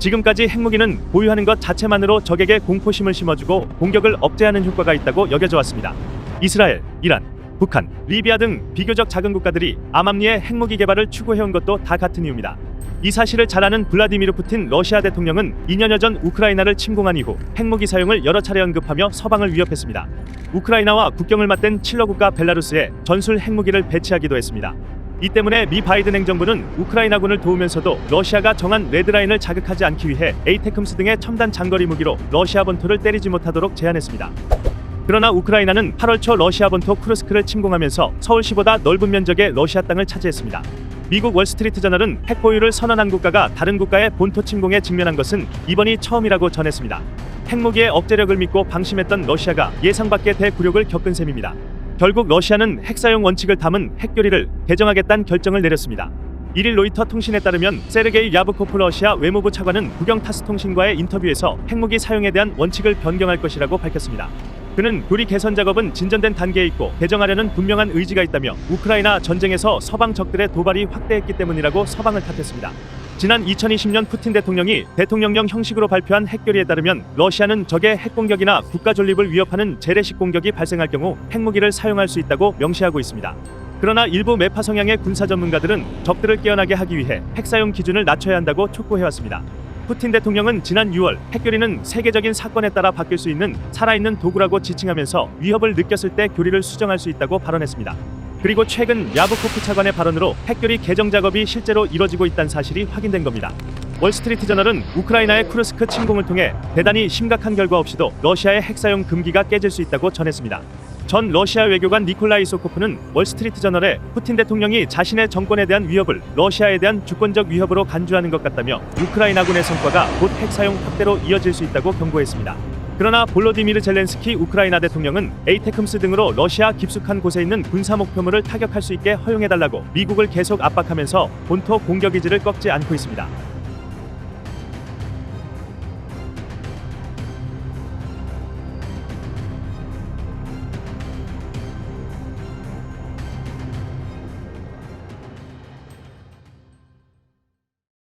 지금까지 핵무기는 보유하는 것 자체만으로 적에게 공포심을 심어주고 공격을 억제하는 효과가 있다고 여겨져 왔습니다. 이스라엘, 이란, 북한, 리비아 등 비교적 작은 국가들이 암암리의 핵무기 개발을 추구해온 것도 다 같은 이유입니다. 이 사실을 잘 아는 블라디미르 푸틴 러시아 대통령은 2년여 전 우크라이나를 침공한 이후 핵무기 사용을 여러 차례 언급하며 서방을 위협했습니다. 우크라이나와 국경을 맞댄 칠러 국가 벨라루스에 전술 핵무기를 배치하기도 했습니다. 이 때문에 미 바이든 행정부는 우크라이나군을 도우면서도 러시아가 정한 레드라인을 자극하지 않기 위해 에이테크므스 등의 첨단 장거리 무기로 러시아 본토를 때리지 못하도록 제한했습니다. 그러나 우크라이나는 8월 초 러시아 본토 쿠르스크를 침공하면서 서울시보다 넓은 면적의 러시아 땅을 차지했습니다. 미국 월스트리트 저널은 핵 보유를 선언한 국가가 다른 국가의 본토 침공에 직면한 것은 이번이 처음이라고 전했습니다. 핵무기의 억제력을 믿고 방심했던 러시아가 예상 밖의 대굴욕을 겪은 셈입니다. 결국 러시아는 핵사용 원칙을 담은 핵교리를 개정하겠다는 결정을 내렸습니다. 1일 로이터 통신에 따르면 세르게이 야브코프 러시아 외무부 차관은 국영 타스 통신과의 인터뷰에서 핵무기 사용에 대한 원칙을 변경할 것이라고 밝혔습니다. 그는 교리 개선 작업은 진전된 단계에 있고 개정하려는 분명한 의지가 있다며 우크라이나 전쟁에서 서방 적들의 도발이 확대했기 때문이라고 서방을 탓했습니다. 지난 2020년 푸틴 대통령이 대통령령 형식으로 발표한 핵교리에 따르면 러시아는 적의 핵공격이나 국가 존립을 위협하는 재래식 공격이 발생할 경우 핵무기를 사용할 수 있다고 명시하고 있습니다. 그러나 일부 매파 성향의 군사 전문가들은 적들을 깨어나게 하기 위해 핵사용 기준을 낮춰야 한다고 촉구해왔습니다. 푸틴 대통령은 지난 6월 핵교리는 세계적인 사건에 따라 바뀔 수 있는 살아있는 도구라고 지칭하면서 위협을 느꼈을 때 교리를 수정할 수 있다고 발언했습니다. 그리고 최근 야브코프 차관의 발언으로 핵교리 개정 작업이 실제로 이뤄지고 있다는 사실이 확인된 겁니다. 월스트리트 저널은 우크라이나의 쿠르스크 침공을 통해 대단히 심각한 결과 없이도 러시아의 핵사용 금기가 깨질 수 있다고 전했습니다. 전 러시아 외교관 니콜라이 소코프는 월스트리트 저널에 푸틴 대통령이 자신의 정권에 대한 위협을 러시아에 대한 주권적 위협으로 간주하는 것 같다며 우크라이나군의 성과가 곧 핵사용 확대로 이어질 수 있다고 경고했습니다. 그러나 볼로디미르 젤렌스키 우크라이나 대통령은 에이테크므스 등으로 러시아 깊숙한 곳에 있는 군사 목표물을 타격할 수 있게 허용해달라고 미국을 계속 압박하면서 본토 공격 의지를 꺾지 않고 있습니다.